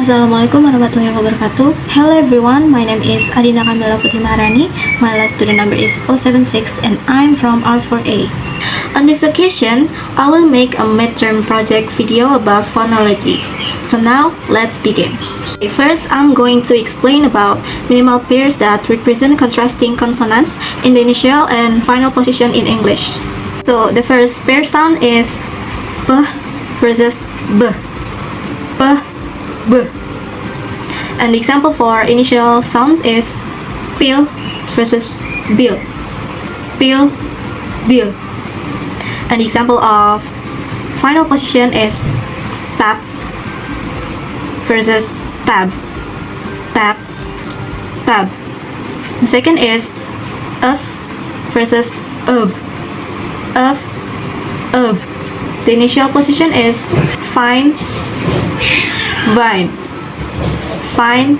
Assalamualaikum warahmatullahi wabarakatuh. Hello everyone, my name is Adinda Camilla Putri Maharani. My last student number is 076 and I'm from R4A. On this occasion, I will make a midterm project video about phonology. So now, let's begin. First, I'm going to explain about minimal pairs that represent contrasting consonants in the initial and final position in English. So the first pair sound is P versus B. P, B. And the example for initial sounds is pill versus bill. Pill, bill. And the example of final position is tap versus tab. Tap, tab. The second is of versus of. Of, of. The initial position is fine, vine. Fine,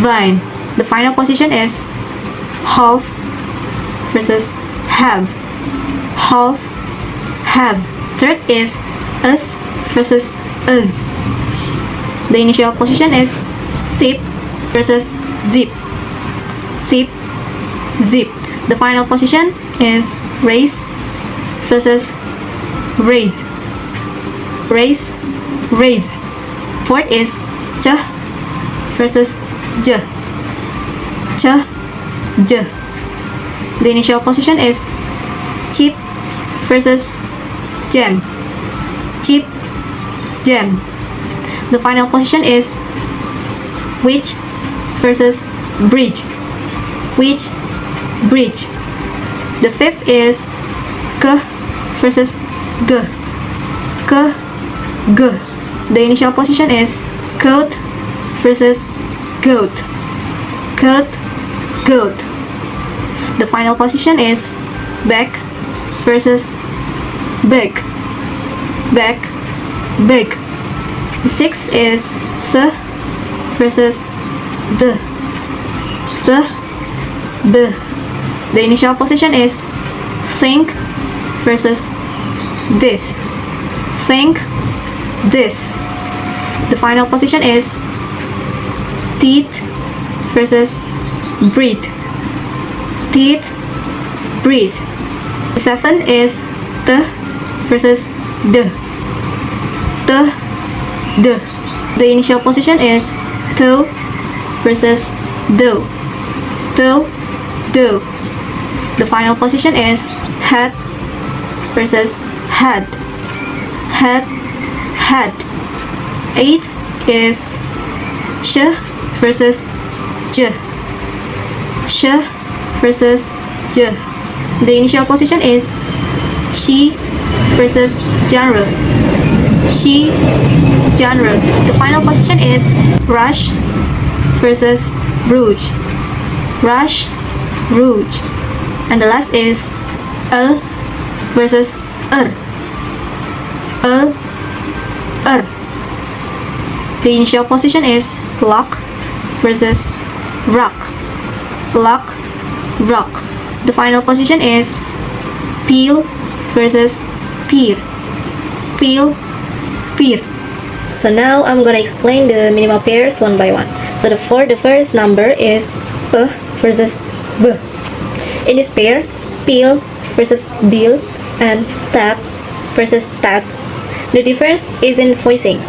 vine. The final position is half versus have. Half, have. Third is us versus us. The initial position is zip versus zip. Zip, zip. The final position is raise versus raise. Raise, raise. Fourth is ch versus j. Ch, j. The initial position is chip versus jam. Chip, jam. The final position is which versus bridge. Which, bridge. The fifth is k versus g. K, g. The initial position is coat versus goat. Coat, goat. The final position is back versus bag. Back, bag. The sixth is th versus the. The. The initial position is think versus this. Think, this. The final position is teeth versus breathe. Teeth, breathe. The seventh is the versus the. The. The initial position is to versus do. To, do. The final position is head versus had. Head, had. Eighth is sh versus j. Sh versus j. The initial position is she versus genre. She, genre. The final position is rush versus rouge. Rush, rouge. And the last is versus The initial position is lock versus rock. Lock, rock. The final position is peel versus peer. Peel, peer. So now I'm gonna explain the minimal pairs one by one. So the first number is P versus B. In this pair, peel versus bill and tap versus tab. The difference is in voicing.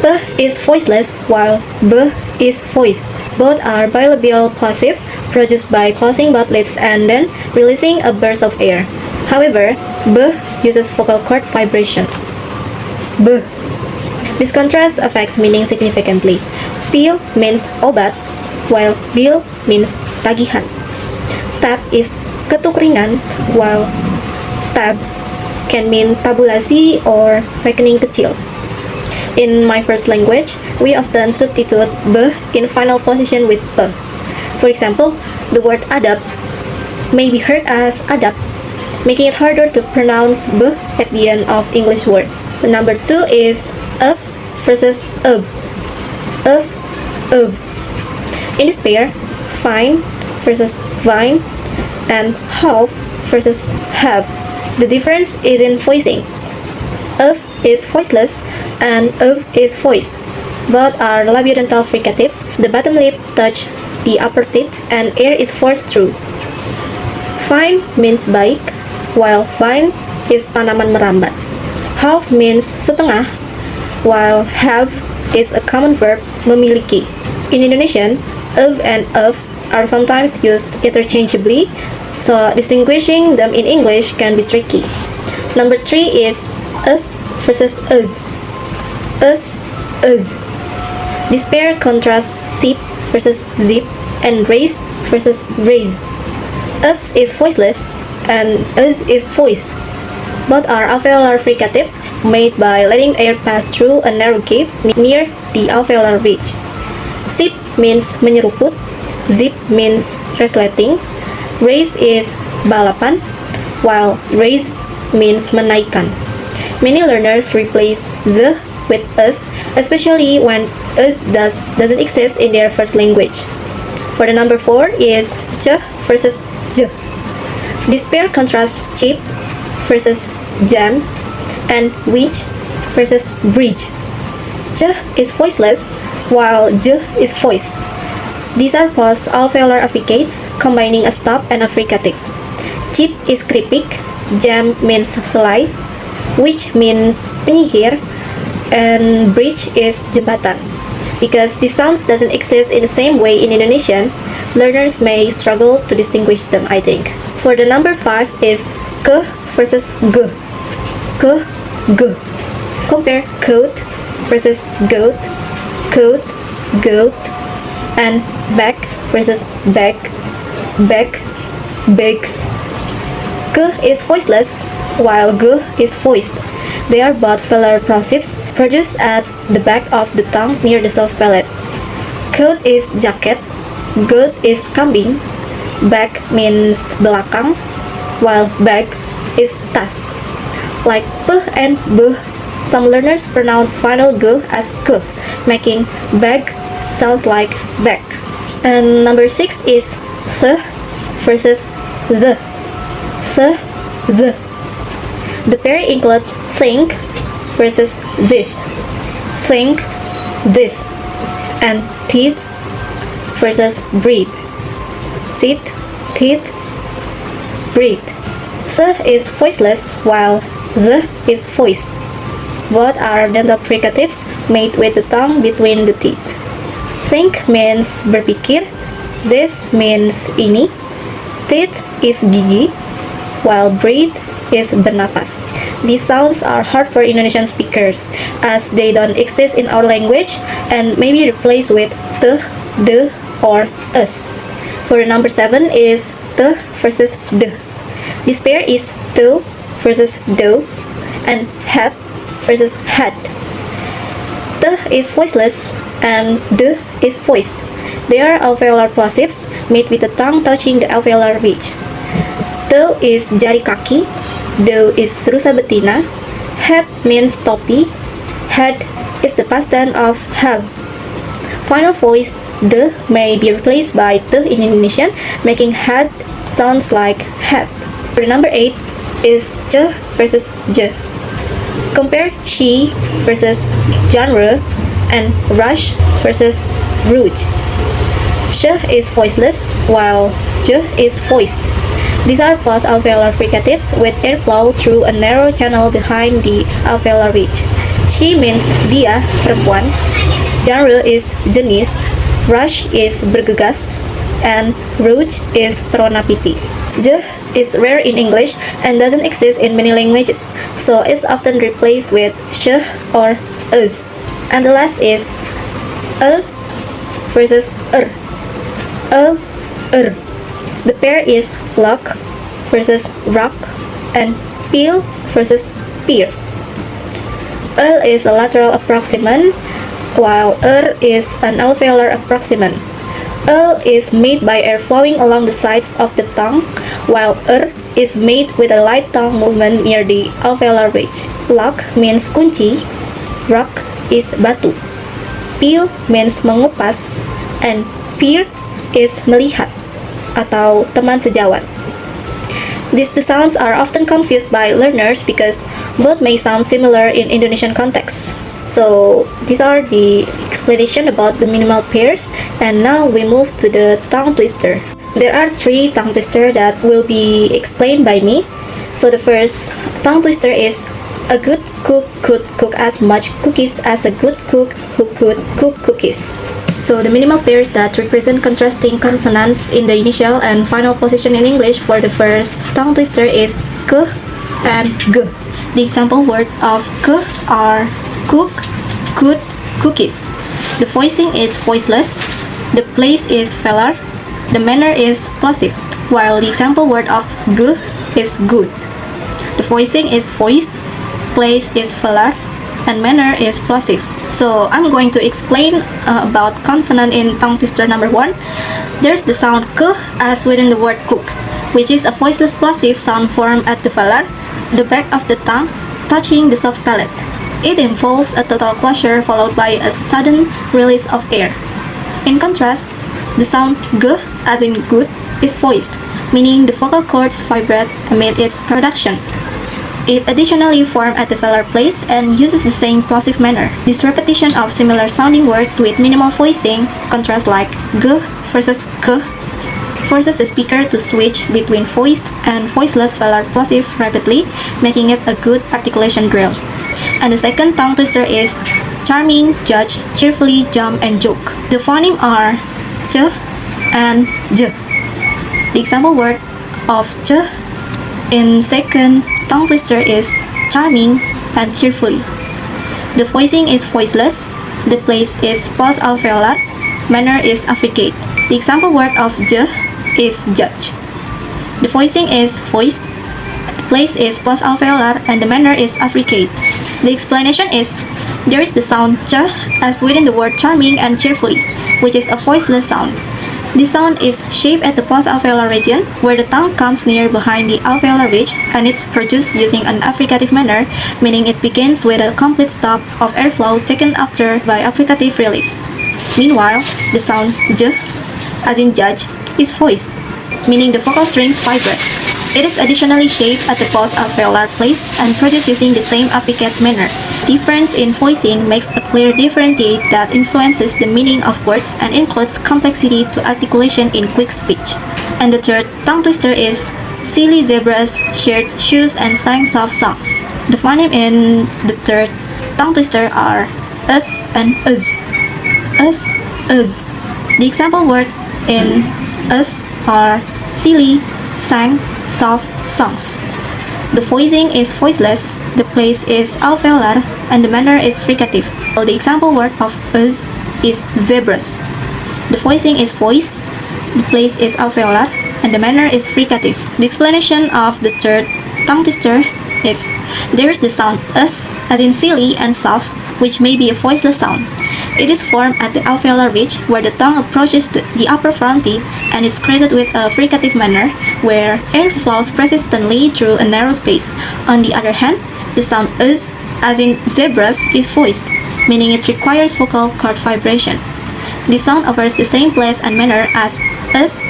P is voiceless while B is voiced. Both are bilabial plosives produced by closing both lips and then releasing a burst of air. However, B uses vocal cord vibration. B. This contrast affects meaning significantly. Pil means obat, while bill means tagihan. Tab is ketuk ringan, while tab can mean tabulasi or rekening kecil. In my first language, we often substitute B in final position with P. For example, the word adab may be heard as adab, making it harder to pronounce B at the end of English words. Number 2 is of versus of. Of. In this pair, fine versus vine and half versus have. The difference is in voicing. Of is voiceless and of is voiced. Both are labiodental fricatives. The bottom lip touch the upper teeth and air is forced through. Fine means baik, while vine is tanaman merambat. Half means setengah, while have is a common verb memiliki. In Indonesian, and of are sometimes used interchangeably, so distinguishing them in English can be tricky. Number 3 is us versus us. Us, us. This pair contrasts zip versus zip and raise versus raise. Us is voiceless and us is voiced. Both are alveolar fricatives made by letting air pass through a narrow gap near the alveolar ridge. Zip means menyeruput, zip means resleting, raise is balapan, while raise means menaikkan. Many learners replace the with us, especially when us doesn't exist in their first language. For the number 4 is j versus j. This pair contrasts cheap versus jam and which versus bridge. J is voiceless while j is voiced. These are both alveolar affricates combining a stop and a fricative. Cheap is keripik, jam means selai, which means penyihir, and bridge is jembatan. Because these sounds doesn't exist in the same way in Indonesian, learners may struggle to distinguish them, I think. For the number 5 is ke versus ge. Ke, ge. Compare coat versus goat, coat, goat, and back versus back, back, bag. Ke is voiceless, while ge is voiced. They are both velar plosives produced at the back of the tongue near the soft palate. Coat is jacket, goat is kambing, back means belakang, while bag is tas. Like p and b, some learners pronounce final g as ke, making bag sounds like back. And number 6 is th versus the. Th, the. The pair includes think versus this, think, this, and teeth versus breathe, teeth, teeth, breathe. The is voiceless while the is voiced. Both are dental fricatives made with the tongue between the teeth. Think means berpikir, this means ini, teeth is gigi, while breathe is bernapas. These sounds are hard for Indonesian speakers as they don't exist in our language and may be replaced with te, de, or us. For number 7 is te versus de. This pair is to versus do and had versus had. Te is voiceless and de is voiced. They are alveolar plosives made with the tongue touching the alveolar ridge. Toe is jari kaki, do is rusa betina, hat means topi, head is the past tense of have. Final voice de may be replaced by te in Indonesian, making had sounds like hat. For number 8 is j versus j. Compare she versus genre and rush versus rouge. Sh is voiceless while j is voiced. These are both alveolar fricatives with airflow through a narrow channel behind the alveolar ridge. She means dia, perempuan. Genre is jenis. Rush is bergegas. And rouge is perona pipi. J is rare in English and doesn't exist in many languages, so it's often replaced with sh or us. And the last is versus The pair is lock versus rock and peel versus peer. Is a lateral approximant while is an alveolar approximant. Is made by air flowing along the sides of the tongue, while is made with a light tongue movement near the alveolar ridge. Lock means kunci, rock is batu. Peel means mengupas, and peer is melihat atau teman sejawat. These two sounds are often confused by learners because both may sound similar in Indonesian context. So these are the explanation about the minimal pairs, and now we move to the tongue twister. There are 3 tongue twister that will be explained by me. So the first tongue twister is a good cook could cook as much cookies as a good cook who could cook cookies. So the minimal pairs that represent contrasting consonants in the initial and final position in English for the first tongue twister is k and g. The example word of k are cook, could, cookies. The voicing is voiceless. The place is velar. The manner is plosive, while the example word of g is good. The voicing is voiced. Place is velar, and manner is plosive. So I'm going to explain about consonant in tongue twister number 1. There's the sound k as within the word cook, which is a voiceless plosive sound formed at the velar, the back of the tongue, touching the soft palate. It involves a total closure followed by a sudden release of air. In contrast, the sound g as in good is voiced, meaning the vocal cords vibrate amid its production. It additionally forms at the velar place and uses the same plosive manner. This repetition of similar sounding words with minimal voicing, contrast like g versus k, forces the speaker to switch between voiced and voiceless velar plosive rapidly, making it a good articulation drill. And the second tongue twister is charming, judge, cheerfully, jump, and joke. The phoneme are ch and j. The example word of ch in second tongue twister is charming and cheerfully. The voicing is voiceless. The place is post-alveolar. Manner is affricate. The example word of j is judge. The voicing is voiced. The place is post-alveolar and the manner is affricate. The explanation is there is the sound ch as within the word charming and cheerfully, which is a voiceless sound. This sound is shaped at the post-alveolar region, where the tongue comes near behind the alveolar ridge, and it's produced using an affricative manner, meaning it begins with a complete stop of airflow taken after by affricative release. Meanwhile, the sound j, as in judge, is voiced, meaning the vocal strings vibrate. It is additionally shaped at the post-alveolar place and produced using the same affricate manner. Difference in voicing makes a clear differentiate that influences the meaning of words and includes complexity to articulation in quick speech. And the third tongue twister is silly zebras, shared shoes, and sang soft songs. The phoneme in the third tongue twister are us and us. Us, us. The example word in us are silly, sang, soft songs. The voicing is voiceless, the place is alveolar, and the manner is fricative. The example word of us is zebras. The voicing is voiced, the place is alveolar, and the manner is fricative. The explanation of the third tongue twister is there is the sound us as in silly and soft, which may be a voiceless sound. It is formed at the alveolar ridge where the tongue approaches the upper front teeth and is created with a fricative manner where air flows persistently through a narrow space. On the other hand, the sound us, as in zebras, is voiced, meaning it requires vocal cord vibration. The sound offers the same place and manner as us,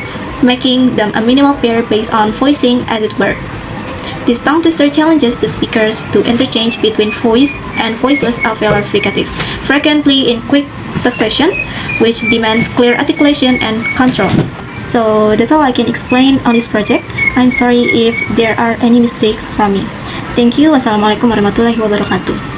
making them a minimal pair based on voicing as it were. This tongue twister challenges the speakers to interchange between voiced and voiceless alveolar fricatives, frequently in quick succession, which demands clear articulation and control. So that's all I can explain on this project. I'm sorry if there are any mistakes from me. Thank you. Wassalamualaikum warahmatullahi wabarakatuh.